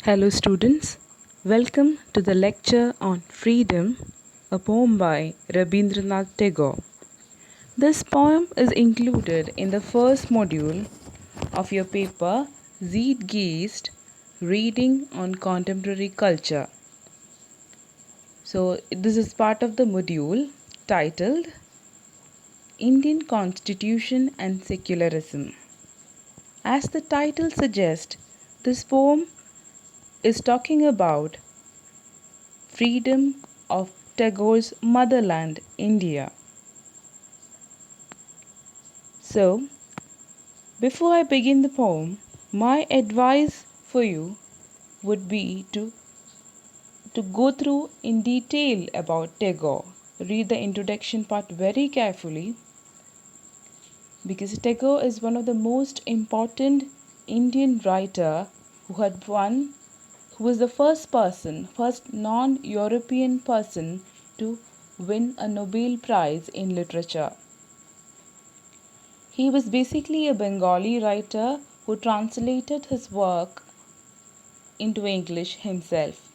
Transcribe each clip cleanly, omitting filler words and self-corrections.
Hello, students. Welcome to the lecture on Freedom, a poem by Rabindranath Tagore. This poem is included in the first module of your paper Zeitgeist Reading on Contemporary Culture. So, this is part of the module titled Indian Constitution and Secularism. As the title suggests, this poem is talking about freedom of Tagore's motherland, India. So, before I begin the poem, my advice for you would be to go through in detail about Tagore. Read the introduction part very carefully because Tagore is one of the most important Indian writer who was the first non-European person to win a Nobel Prize in literature. He was basically a Bengali writer who translated his work into English himself.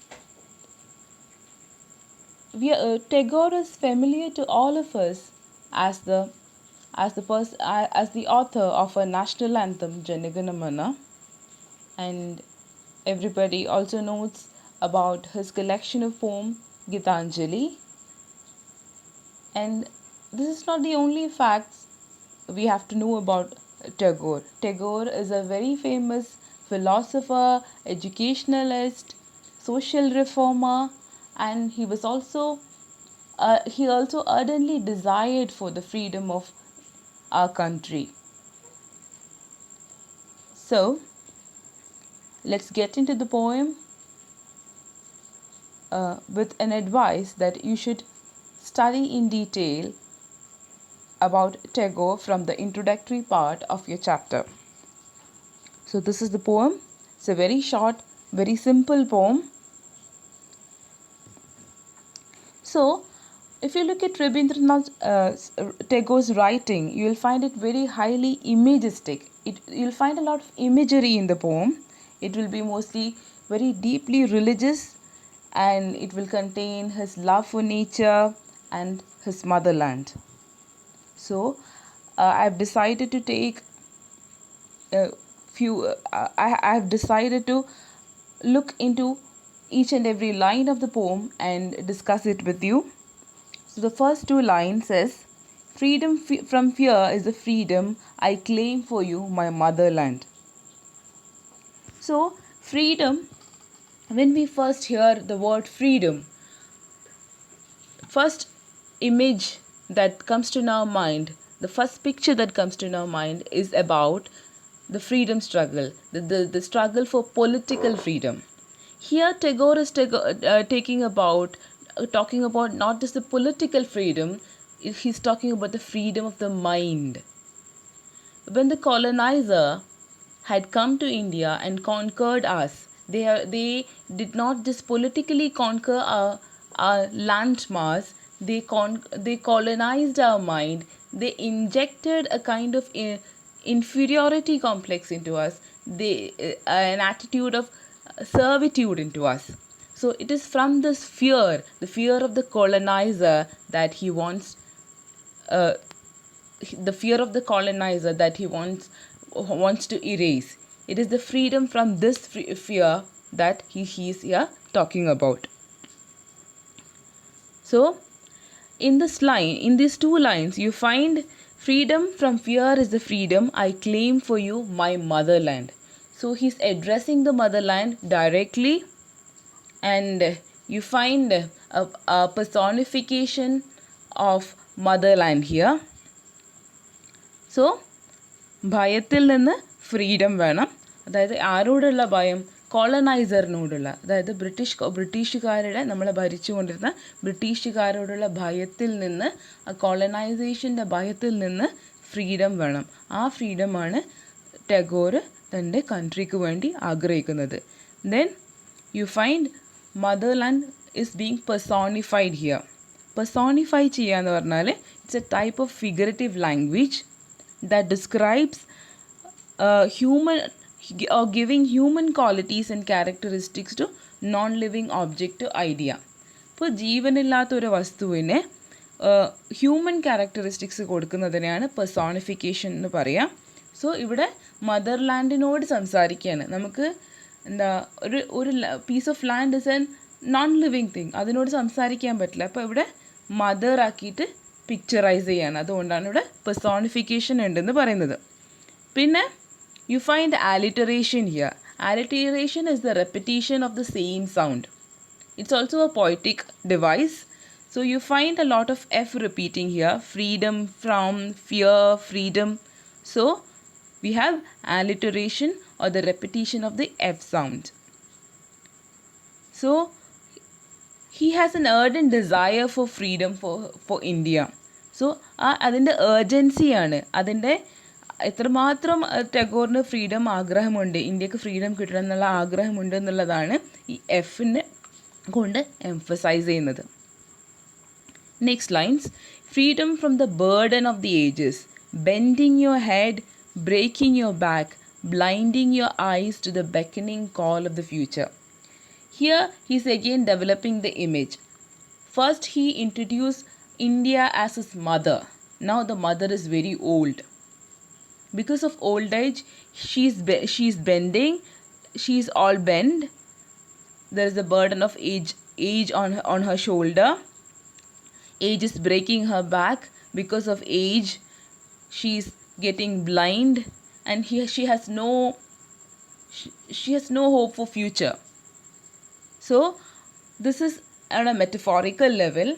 Tagore is familiar to all of us as the author of a national anthem, Jana Gana Mana, and everybody also knows about his collection of poems, Gitanjali. And this is not the only facts we have to know about Tagore. Tagore is a very famous philosopher, educationalist, social reformer, and he also ardently desired for the freedom of our country. So, let's get into the poem with an advice that you should study in detail about Tagore from the introductory part of your chapter. So this is the poem. It's a very short, very simple poem. So if you look at Rabindranath Tagore's writing, you will find it very highly imagistic. You'll find a lot of imagery in the poem. It will be mostly very deeply religious, and it will contain his love for nature and his motherland. So I've decided to take a few. I've decided to look into each and every line of the poem and discuss it with you. So the first two lines says, "Freedom from fear is the freedom I claim for you, my motherland." So freedom, when we first hear the word freedom, first image that comes to our mind, the first picture that comes to our mind is about the freedom struggle, the struggle for political freedom. Here Tagore is talking about not just the political freedom, he's talking about the freedom of the mind. When the colonizer had come to India and conquered us, they did not just politically conquer our land mass, they colonized our mind. They injected a kind of inferiority complex into us, an attitude of servitude into us. So it is from this fear, the fear of the colonizer, that he wants the fear of the colonizer that he wants to erase. It is the freedom from this fear that he is here talking about. So in these two lines, you find freedom from fear is the freedom I claim for you, my motherland. So he's addressing the motherland directly, and you find a personification of motherland here. So ഭയത്തിൽ നിന്ന് freedom വേണം. അതായത് ആരോടുള്ള ഭയം? കോളനൈസറിനോടുള്ള, അതായത് ബ്രിട്ടീഷുകാരുടെ നമ്മളെ ഭരിച്ചുകൊണ്ടിരുന്ന ബ്രിട്ടീഷുകാരോടുള്ള ഭയത്തിൽ നിന്ന്, ആ കോളനൈസേഷൻ്റെ ഭയത്തിൽ നിന്ന് ഫ്രീഡം വേണം. ആ ഫ്രീഡമാണ് ടാഗോർ തൻ്റെ കൺട്രിക്ക് വേണ്ടി ആഗ്രഹിക്കുന്നത്. Then you find motherland is being personified here. Personify ചെയ്യുക എന്ന് പറഞ്ഞാൽ it's A type of figurative language that describes or giving human qualities and characteristics to non-living object idea. ഇപ്പോൾ ജീവനില്ലാത്തൊരു വസ്തുവിനെ ഹ്യൂമൻ ക്യാരക്ടറിസ്റ്റിക്സ് കൊടുക്കുന്നതിനെയാണ് പെർസോണിഫിക്കേഷൻ എന്ന് പറയാം. സോ ഇവിടെ മദർലാൻഡിനോട് സംസാരിക്കുകയാണ്. നമുക്ക് എന്താ ഒരു piece of land is an non living thing, അതിനോട് സംസാരിക്കാൻ പറ്റില്ല. അപ്പോൾ ഇവിടെ മദർ ആക്കിയിട്ട് പിക്ചറൈസ് ചെയ്യാണ്. അതുകൊണ്ടാണ് ഇവിടെ പെർസോണിഫിക്കേഷൻ ഉണ്ടെന്ന് പറയുന്നത്. പിന്നെ you find alliteration here. Alliteration is the repetition of the same sound. It's also a poetic device. So you find a lot of F repeating here. Freedom, from, fear, freedom. So we have alliteration or the repetition of the F sound. So he has an ardent desire for freedom for India. So അതിൻ്റെ ഏർജൻസിയാണ്, അതിൻ്റെ എത്രമാത്രം ടാഗോറിന് freedom ആഗ്രഹമുണ്ട്, ഇന്ത്യക്ക് freedom കിട്ടണം എന്നുള്ള ആഗ്രഹമുണ്ട് എന്നുള്ളതാണ് ഈ എഫിനെ കൊണ്ട് എംഫസൈസ് ചെയ്യുന്നത്. Next lines. Freedom from the burden of the ages, bending your head, breaking your back, blinding your eyes to the beckoning call of the future. Here he is again developing the image. First he introduced India as his mother. Now the mother is very old. Because of old age, she's bending, she's all bent. There is a burden of age on her shoulder. Age is breaking her back. Because of age, she's getting blind, and she has no hope for future. So this is on a metaphorical level.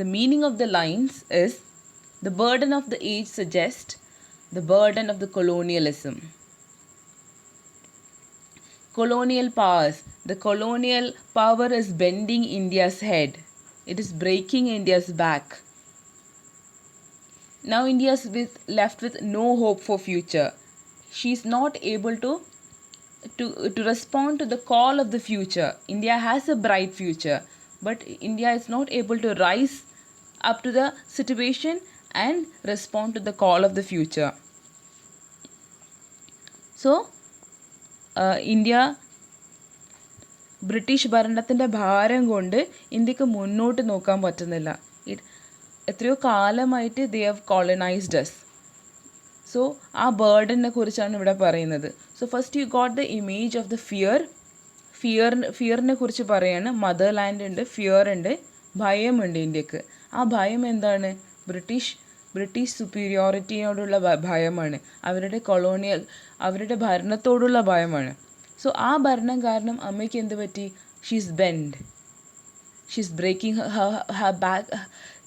The meaning of the lines is the burden of the age suggests the burden of the colonialism. Colonial powers. The colonial power is bending India's head. It is breaking India's back. Now India is left with no hope for future. She is not able to respond to the call of the future. India has a bright future, but India is not able to rise up to the situation and respond to the call of the future. So India British ഭരണത്തിൻ്റെ ഭാരം കൊണ്ട് ഇന്ത്യക്ക് മുന്നോട്ട് നോക്കാൻ പറ്റുന്നില്ല. എത്രയോ കാലമായിട്ട് they have colonised us. So ആ ബേർഡനെ കുറിച്ചാണ് ഇവിടെ പറയുന്നത്. So first you got the image of the ഫിയറിനെ കുറിച്ച് പറയാണ്. മദർലാൻഡ് ഉണ്ട്, ഫിയർ ഉണ്ട്, ഭയമുണ്ട് ഇന്ത്യക്ക്. ആ ഭയം എന്താണ്? ബ്രിട്ടീഷ് സുപ്പീരിയോറിറ്റിയോടുള്ള ഭയമാണ്, അവരുടെ ഭരണത്തോടുള്ള ഭയമാണ്. സോ ആ ഭരണം കാരണം അമ്മയ്ക്ക് എന്ത് പറ്റി? She's bend, she's breaking her back.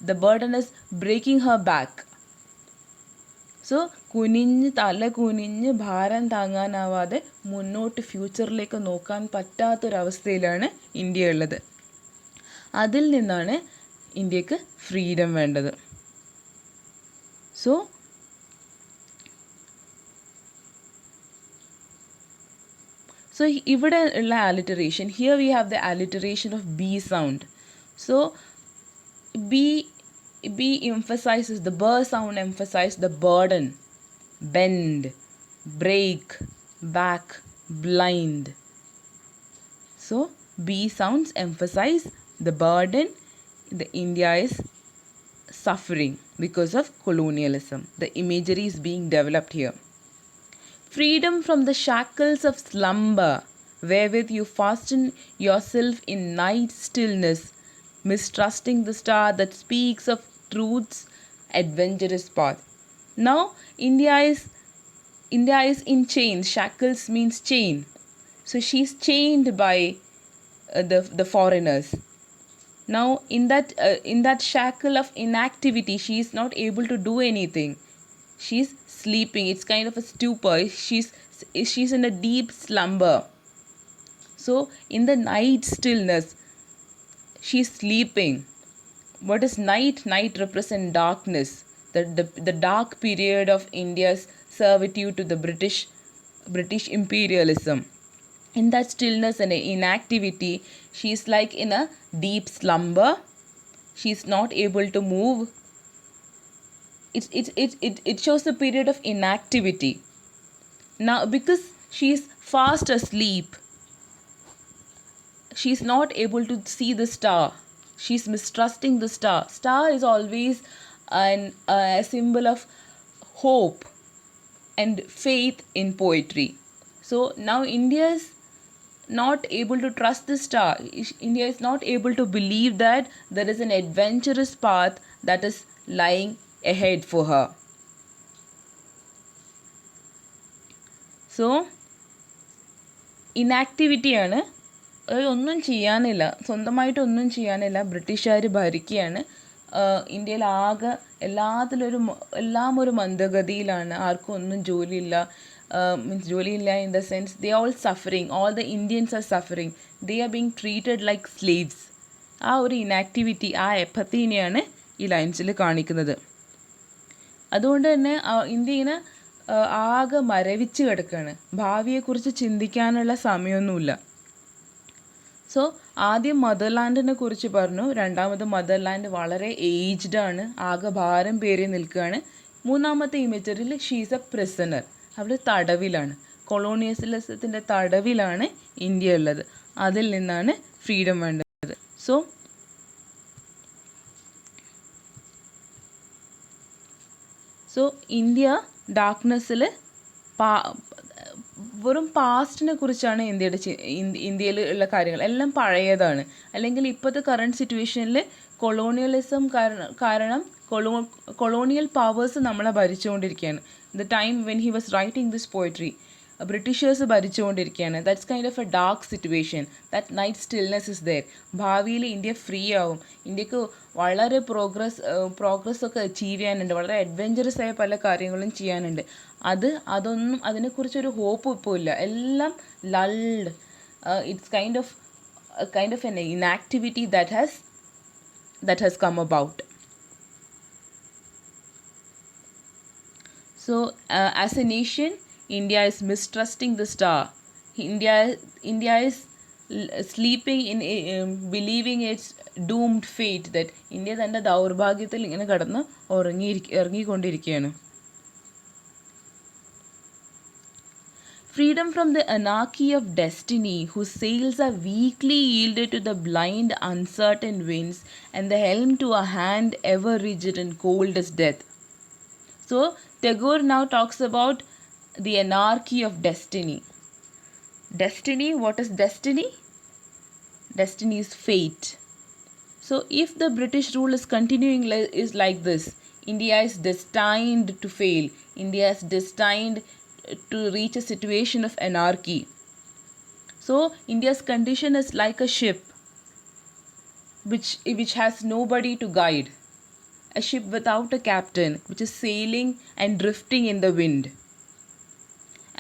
The burden is breaking her back. So തല കുനിഞ്ഞ് ഭാരം താങ്ങാനാവാതെ മുന്നോട്ട് ഫ്യൂച്ചറിലേക്ക് നോക്കാൻ പറ്റാത്തൊരവസ്ഥയിലാണ് ഇന്ത്യ ഉള്ളത്. അതിൽ നിന്നാണ് ഇന്ത്യക്ക് ഫ്രീഡം വേണ്ടത്. So ഇവിടെ ഉള്ള alliteration, here we have the alliteration of B sound. So B emphasizes, the B sound emphasizes the burden, bend, break, back, blind. So B sounds emphasize the burden. The India is suffering because of colonialism. The imagery is being developed here. Freedom from the shackles of slumber, wherewith you fasten yourself in night stillness, mistrusting the star that speaks of truth's adventurous path. Now India is in chains. Shackles means chain. So she's chained by the foreigners. Now in that shackle of inactivity, she is not able to do anything. She's sleeping. It's kind of a stupor. She's in a deep slumber. So in the night stillness, she's sleeping. What is night? Night represents darkness. The dark period of India's servitude to the British imperialism. In that stillness and inactivity, she is like in a deep slumber. She is not able to move. It shows the period of inactivity. Now because she is fast asleep. She's not able to see the star. She's mistrusting the star. Star is always a symbol of hope and faith in poetry. So now India is not able to trust the star. India is not able to believe that there is an adventurous path that is lying ahead for her. So ഇനാക്ടിവിറ്റിയാണ്. ഒന്നും ചെയ്യാനില്ല, സ്വന്തമായിട്ടൊന്നും ചെയ്യാനില്ല. ബ്രിട്ടീഷുകാർ ഭരിക്കുകയാണ്. ഇന്ത്യയിലാകെ എല്ലാം ഒരു മന്ദഗതിയിലാണ്. ആർക്കും ഒന്നും ജോലിയില്ല. Means ജോലിയില്ല in the sense they are all suffering. All the Indians are suffering. They are being treated like slaves. ആ ഒരു ഇനാക്ടിവിറ്റി, ആ എപ്പത്തീനെയാണ് ഈ ലൈൻസിൽ കാണിക്കുന്നത്. അതുകൊണ്ട് തന്നെ ഇന്ത്യ ഇങ്ങനെ ആകെ മരവിച്ച് കിടക്കുകയാണ്. ഭാവിയെക്കുറിച്ച് ചിന്തിക്കാനുള്ള സമയമൊന്നുമില്ല. സോ ആദ്യം മദർലാൻഡിനെ കുറിച്ച് പറഞ്ഞു. രണ്ടാമത് മദർലാൻഡ് വളരെ ഏജ്ഡ് ആണ്, ആകെ ഭാരം പേറി നിൽക്കുകയാണ്. മൂന്നാമത്തെ ഇമേജറിൽ ഷീസ് എ പ്രിസണർ, അവിടെ തടവിലാണ്. കൊളോണിയലിസത്തിൻ്റെ തടവിലാണ് ഇന്ത്യ ഉള്ളത്. അതിൽ നിന്നാണ് ഫ്രീഡം വേണ്ടത്. സോ ഇന്ത്യ ഡാർക്ക്നെസ്സിൽ വെറും പാസ്റ്റിനെ കുറിച്ചാണ് ഇന്ത്യയിൽ ഉള്ള കാര്യങ്ങൾ എല്ലാം പഴയതാണ്. അല്ലെങ്കിൽ ഇപ്പോഴത്തെ കറണ്ട് സിറ്റുവേഷനിൽ കൊളോണിയലിസം കാരണം കൊളോണിയൽ പവേഴ്സ് നമ്മളെ ഭരിച്ചുകൊണ്ടിരിക്കുകയാണ്. The time when he was writing this poetry, ബ്രിട്ടീഷേഴ്സ് ഭരിച്ചുകൊണ്ടിരിക്കുകയാണ്. That's kind of a dark situation. That night stillness is there. ഭാവിയിൽ ഇന്ത്യ ഫ്രീ ആവും. ഇന്ത്യക്ക് വളരെ പ്രോഗ്രസ് ഒക്കെ അച്ചീവ് ചെയ്യാനുണ്ട്. വളരെ അഡ്വെഞ്ചറസ് ആയ പല കാര്യങ്ങളും ചെയ്യാനുണ്ട്. അതൊന്നും അതിനെക്കുറിച്ചൊരു ഹോപ്പ് ഇപ്പോൾ ഇല്ല. എല്ലാം lulled. It's kind of an inactivity that has come about. So as a nation, India is mistrusting the star. India is sleeping in believing its doomed fate, that India തൻ്റെ ദൗർഭാഗ്യത്തിൽ ഇങ്ങനെ കടന്ന് ഇറങ്ങിക്കൊണ്ടിരിക്കുകയാണ്. Freedom from the anarchy of destiny, whose sails are weakly yielded to the blind, uncertain winds, and the helm to a hand ever rigid and cold as death. So, Tagore now talks about the anarchy of destiny. Destiny, what is destiny? Destiny is fate. So, if the British rule is continuing is like this, India is destined to fail. India is destined to reach a situation of anarchy. So India's condition is like a ship which has nobody to guide, a ship without a captain, which is sailing and drifting in the wind,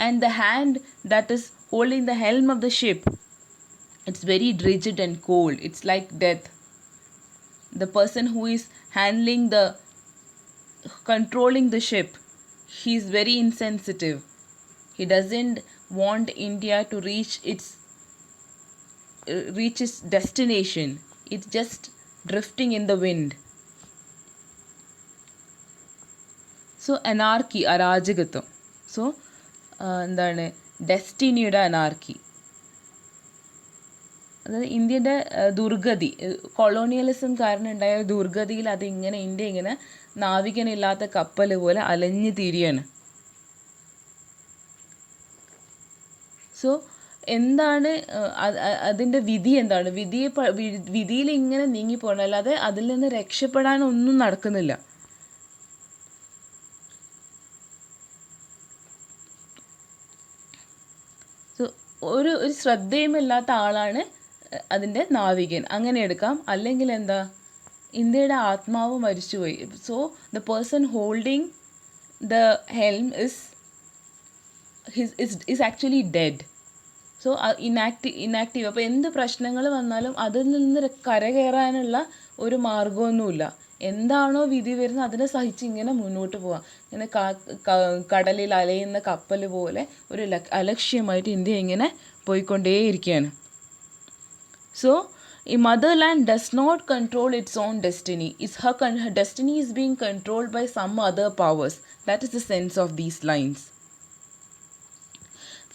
and the hand that is holding the helm of the ship, it's very rigid and cold. It's like death. The person who is controlling the ship, he is very insensitive. He doesn't want India to reach its destination. It's just drifting in the wind. So anarchy, അരാജകത്വം. So എന്താണ് ഡെസ്റ്റിനിയുടെ anarchy. അതായത് ഇന്ത്യയുടെ ദുർഗതി, colonialism കാരണം ഉണ്ടായ ദുർഗതിയിൽ അതിങ്ങനെ India ഇങ്ങനെ നാവികനില്ലാത്ത കപ്പൽ പോലെ അലഞ്ഞു തിരിയാണ്. സോ എന്താണ് അതിൻ്റെ വിധി? എന്താണ് വിധിയിൽ ഇങ്ങനെ നീങ്ങിപ്പോകണം, അല്ലാതെ അതിൽ നിന്ന് രക്ഷപ്പെടാനൊന്നും നടക്കുന്നില്ല. സോ ഒരു ശ്രദ്ധയുമില്ലാത്ത ആളാണ് അതിൻ്റെ നാവികൻ, അങ്ങനെ എടുക്കാം. അല്ലെങ്കിൽ എന്താ, ഇന്ത്യയുടെ ആത്മാവ് മരിച്ചുപോയി. So the person holding the helm is actually dead. So inactive. അപ്പോൾ എന്ത് പ്രശ്നങ്ങൾ വന്നാലും അതിൽ നിന്ന് കരകയറാനുള്ള ഒരു മാർഗമൊന്നുമില്ല. എന്താണോ വിധി വരുന്നത് അതിനെ സഹിച്ച് ഇങ്ങനെ മുന്നോട്ട് പോവാം. ഇങ്ങനെ കടലിൽ അലയുന്ന കപ്പൽ പോലെ ഒരു അലക്ഷ്യമായിട്ട് ഇന്ത്യ ഇങ്ങനെ പോയിക്കൊണ്ടേയിരിക്കുകയാണ്. So a motherland does not control its own destiny. Her destiny is being controlled by some other powers. That is the sense of these lines.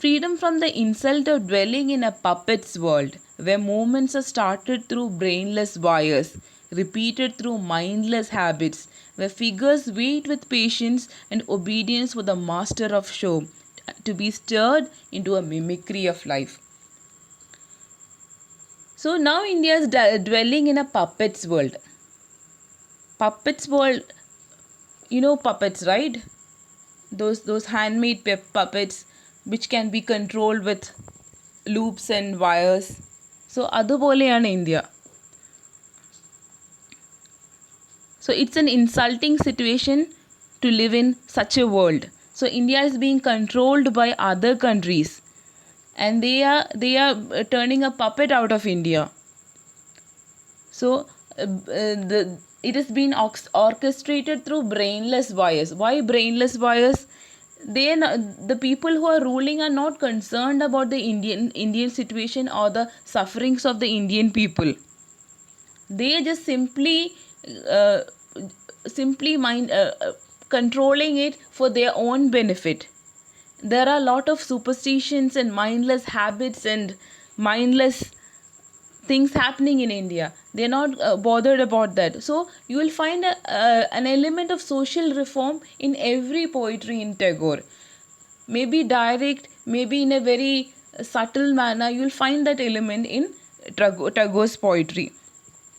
Freedom from the insult of dwelling in a puppet's world, where movements are started through brainless wires, repeated through mindless habits, where figures wait with patience and obedience for the master of show to be stirred into a mimicry of life. So now India is dwelling in a puppet's world. Puppet's world, you know puppets, right? Those handmade puppets which can be controlled with loops and wires. So അതുപോലെയാണ് India. So it's an insulting situation to live in such a world. So India is being controlled by other countries, and they are turning a puppet out of India. So it has been orchestrated through brainless wires. Why brainless wires? The people who are ruling are not concerned about the Indian situation or the sufferings of the Indian people. They just uh, simply controlling it for their own benefit. There are a lot of superstitions and mindless habits and mindless things happening in India. They're not bothered about that. So you will find an element of social reform in every poetry in Tagore. Maybe direct, maybe in a very subtle manner, you will find that element in Tagore's poetry.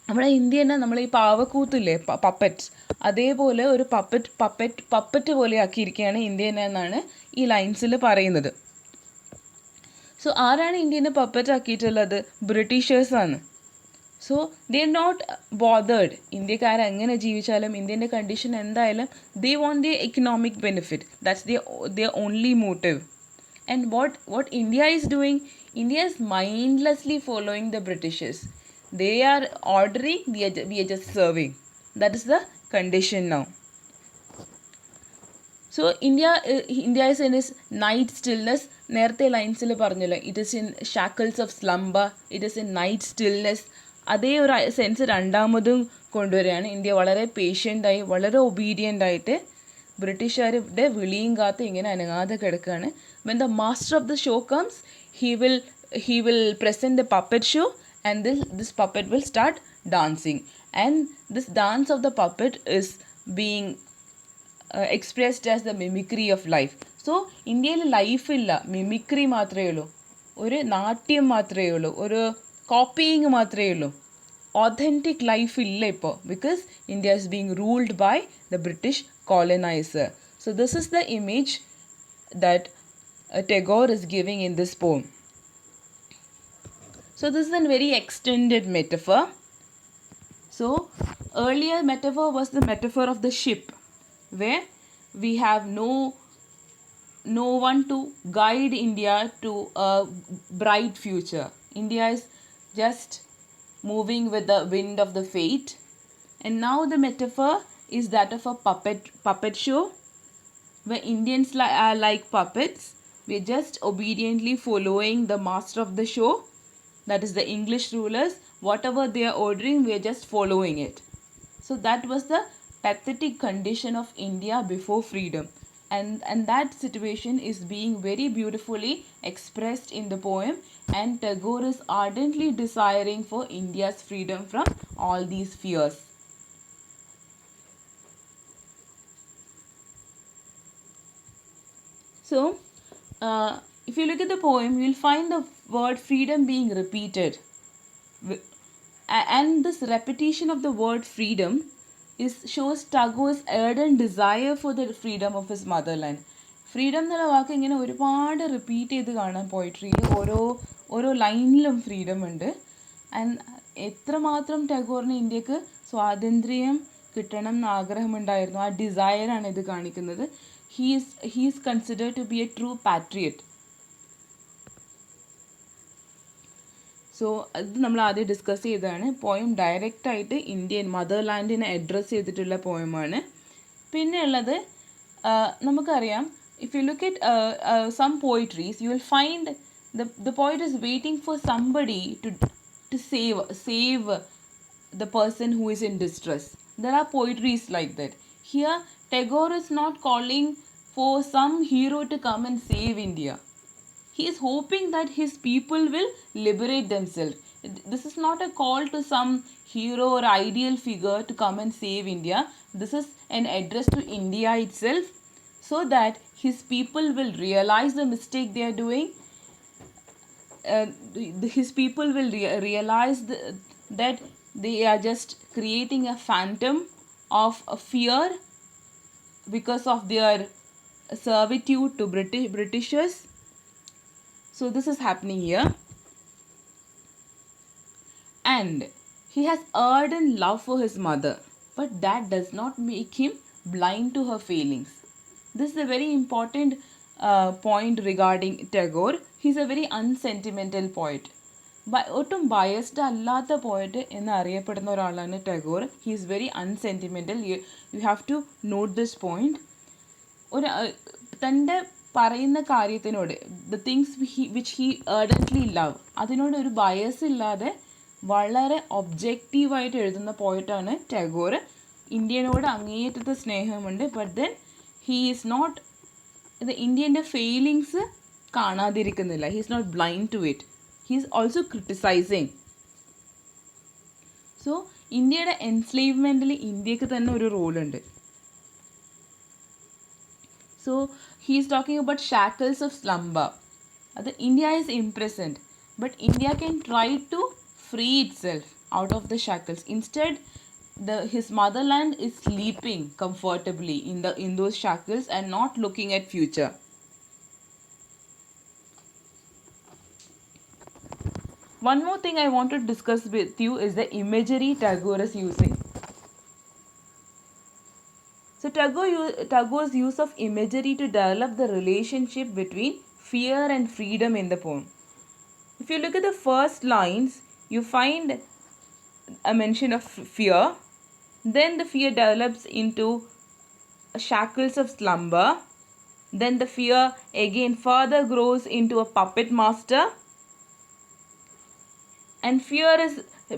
നമ്മുടെ India തന്നെ നമ്മൾ ഈ പാവക്കൂത്തില്ലേ puppets, അതേപോലെ ഒരു puppet പോലെ ആക്കിയിരിക്കുകയാണ് ഇന്ത്യനെ എന്നാണ് ഈ ലൈൻസിൽ പറയുന്നത്. സോ ആരാണ് ഇന്ത്യനെ പപ്പറ്റ് ആക്കിയിട്ടുള്ളത്? ബ്രിട്ടീഷേഴ്സാണ്. So they are not bothered. ഇന്ത്യക്കാരെങ്ങനെ ജീവിച്ചാലും ഇന്ത്യൻ്റെ കണ്ടീഷൻ എന്തായാലും they want the economic benefit. That's their only motive. And what India is doing, India is mindlessly following the Britishers. They are ordering, we are just serving. That is the condition now. So India is in its night stillness. നേരത്തെ ലൈൻസിൽ പറഞ്ഞല്ലോ, it is in shackles of slumber, it is in night stillness. അതേ ഒരു sense രണ്ടാമതും കൊണ്ടുവരികയാണ്. India വളരെ പേഷ്യൻ്റായി, വളരെ obedient ആയിട്ട് ബ്രിട്ടീഷുകാരുടെ വിളിയും കാത്ത് ഇങ്ങനെ അനങ്ങാതെ കിടക്കുകയാണ്. When the master of the show comes, he will present the puppet show, and this puppet will start dancing, and this dance of the puppet is being expressed as the mimicry of life. So ഇന്ത്യയിൽ ലൈഫില്ല, mimicry മാത്രമേ ഉള്ളൂ, ഒരു നാട്യം മാത്രമേ ഉള്ളൂ, ഒരു copying മാത്രമേ ഉള്ളൂ. Authentic life ഇല്ല ഇപ്പോൾ, because India is being ruled by the British colonizer. So this is the image that Tagore is giving in this poem. So this is a very extended metaphor. So earlier metaphor was the metaphor of the ship, where we have no one to guide India to a bright future. India is just moving with the wind of the fate. And now the metaphor is that of a puppet show, where Indians are like puppets. We are just obediently following the master of the show, that is the English rulers. Whatever they are ordering, we are just following it. So that was the pathetic condition of India before freedom, and that situation is being very beautifully expressed in the poem, and Tagore is ardently desiring for India's freedom from all these fears. So if you look at the poem, you will find the word freedom being repeated, and this repetition of the word freedom shows Tagore's ardent desire for the freedom of his motherland. Freedom എന്നുള്ള വാക്ക് ഇങ്ങനെ ഒരുപാട് repeat ചെയ്ത് കാണാം പോയിട്രിയിൽ. ഓരോ ലൈനിലും freedom ഉണ്ട്. And എത്രമാത്രം ടാഗോറിന് ഇന്ത്യക്ക് സ്വാതന്ത്ര്യം കിട്ടണം എന്ന് ആഗ്രഹമുണ്ടായിരുന്നു, ആ ഡിസയറാണ് ഇത് കാണിക്കുന്നത്. he is considered to be a true patriot. So അത് നമ്മൾ ആദ്യം ഡിസ്കസ് ചെയ്തതാണ്. പോയം ഡയറക്റ്റായിട്ട് ഇന്ത്യൻ മദർലാൻഡിനെ അഡ്രസ്സ് ചെയ്തിട്ടുള്ള പോയമാണ്. പിന്നെ ഉള്ളത് നമുക്കറിയാം, if you look at some poetries, you will find the poet is waiting for somebody to save the person who is in distress. There are poetries like that. Here Tagore is not calling for some hero to come and save India. he is hoping that his people will liberate themselves. This is not a call to some hero or ideal figure to come and save India. This is an address to India itself, so that his people will realize the mistake they are doing. His people will realize that they are just creating a phantom of a fear because of their servitude to Britishers. So this is happening here. And he has ardent love for his mother, but that does not make him blind to her feelings. This is a very important point regarding Tagore. He is a very unsentimental poet. ഒട്ടും biased അല്ലാത്ത poet എന്നറിയപ്പെടുന്ന ഒരാളാണ് Tagore. He is very unsentimental. You have to note this point. ഒരു തൻ്റെ പറയുന്ന കാര്യത്തിനോട്, the things which he ardently love, അതിനോട് ഒരു ബയസ് ഇല്ലാതെ വളരെ ഒബ്ജക്റ്റീവായിട്ട് എഴുതുന്ന പോയിട്ടാണ് ടാഗോർ. ഇന്ത്യനോട് അങ്ങേയറ്റത്തെ സ്നേഹമുണ്ട്. But then he is not, ഇത് ഇന്ത്യൻ്റെ ഫെയിലിങ്സ് കാണാതിരിക്കുന്നില്ല. He is not blind to it. He is also criticising. So ഇന്ത്യയുടെ എൻസ്ലേവ്മെൻറ്റിൽ ഇന്ത്യക്ക് തന്നെ ഒരു റോളുണ്ട്. So he is talking about shackles of slumber. അത് India is imprisoned, but India can try to free itself out of the shackles. Instead, his motherland is sleeping comfortably in those shackles and not looking at future. One more thing I want to discuss with you is the imagery Tagore is using. So Tagore's use of imagery to develop the relationship between fear and freedom in the poem. If you look at the first lines, you find a mention of fear. Then the fear develops into shackles of slumber. Then the fear again further grows into a puppet master. And fear is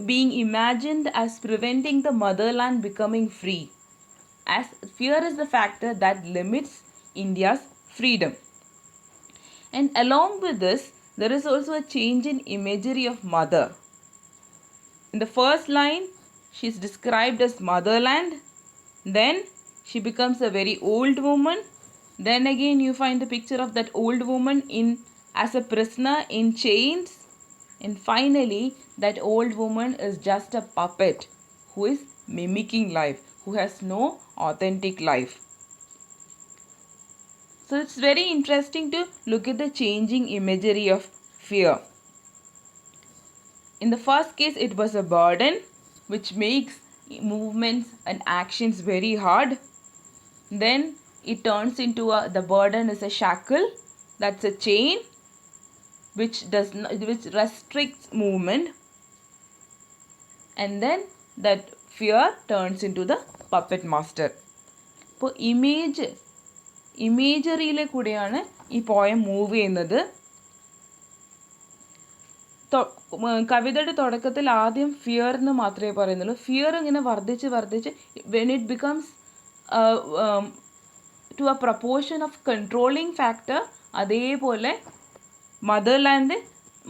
being imagined as preventing the motherland becoming free, as fear is the factor that limits India's freedom. And along with this, there is also a change in imagery of mother. In the first line, she is described as motherland. Then she becomes a very old woman. Then again you find the picture of that old woman as a prisoner in chains. And finally, that old woman is just a puppet who is mimicking life, who has no authentic life. So it's very interesting to look at the changing imagery of fear. In the first case, it was a burden which makes movements and actions very hard. Then it turns into the burden is a shackle, that's a chain which restricts movement. And then that fear turns into the puppet master. അപ്പോൾ ഇമേജറിയിലെ കൂടെയാണ് ഈ poem move ചെയ്യുന്നത്. കവിതയുടെ തുടക്കത്തിൽ ആദ്യം fear എന്ന് മാത്രമേ പറയുന്നുള്ളൂ. ഫിയർ ഇങ്ങനെ വർദ്ധിച്ച് when it becomes to a proportion of controlling factor, അതേപോലെ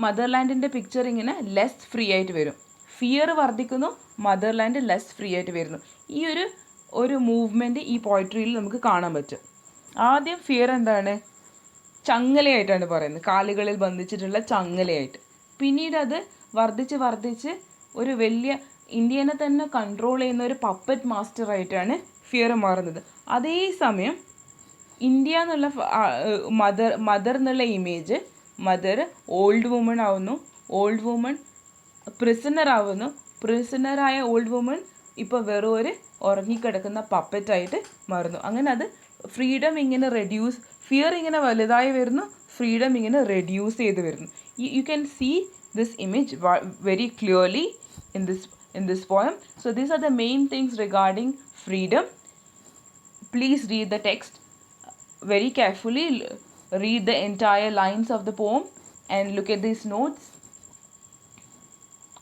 മദർലാൻഡിൻ്റെ പിക്ചർ ഇങ്ങനെ ലെസ് ഫ്രീ ആയിട്ട് വരും. ഫിയർ വർദ്ധിക്കുന്നു, മദർലാൻഡ് ലെസ് ഫ്രീ ആയിട്ട് വരുന്നു. ഈ ഒരു മൂവ്മെൻറ്റ് ഈ പോയട്രിയിൽ നമുക്ക് കാണാൻ പറ്റും. ആദ്യം ഫിയർ എന്താണ്? ചങ്ങലയായിട്ടാണ് പറയുന്നത്, കാലുകളിൽ ബന്ധിച്ചിട്ടുള്ള ചങ്ങലയായിട്ട്. പിന്നീട് അത് വർദ്ധിച്ച് ഒരു വലിയ ഇന്ത്യനെ തന്നെ കൺട്രോൾ ചെയ്യുന്ന ഒരു പപ്പറ്റ് മാസ്റ്ററായിട്ടാണ് ഫിയർ മാറുന്നത്. അതേസമയം ഇന്ത്യ എന്നുള്ള മദർ എന്നുള്ള ഇമേജ്, മദർ ഓൾഡ് വുമൺ ആവുന്നു, ഓൾഡ് വുമൺ പ്രിസണർ ആവുന്നു, പ്രിസണറായ ഓൾഡ് വുമൺ ഇപ്പോൾ വെറും ഒരു ഉറങ്ങിക്കിടക്കുന്ന പപ്പറ്റായിട്ട് മാറുന്നു. അങ്ങനെ അത് ഫ്രീഡം ഇങ്ങനെ ഫിയർ ഇങ്ങനെ വലുതായി വരുന്നു, ഫ്രീഡം ഇങ്ങനെ റെഡ്യൂസ് ചെയ്ത് വരുന്നു. You can see this image very clearly in this poem. So these are the main things regarding freedom. Please read the text very carefully. Read the entire lines of the poem and look at these notes.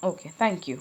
Okay, thank you.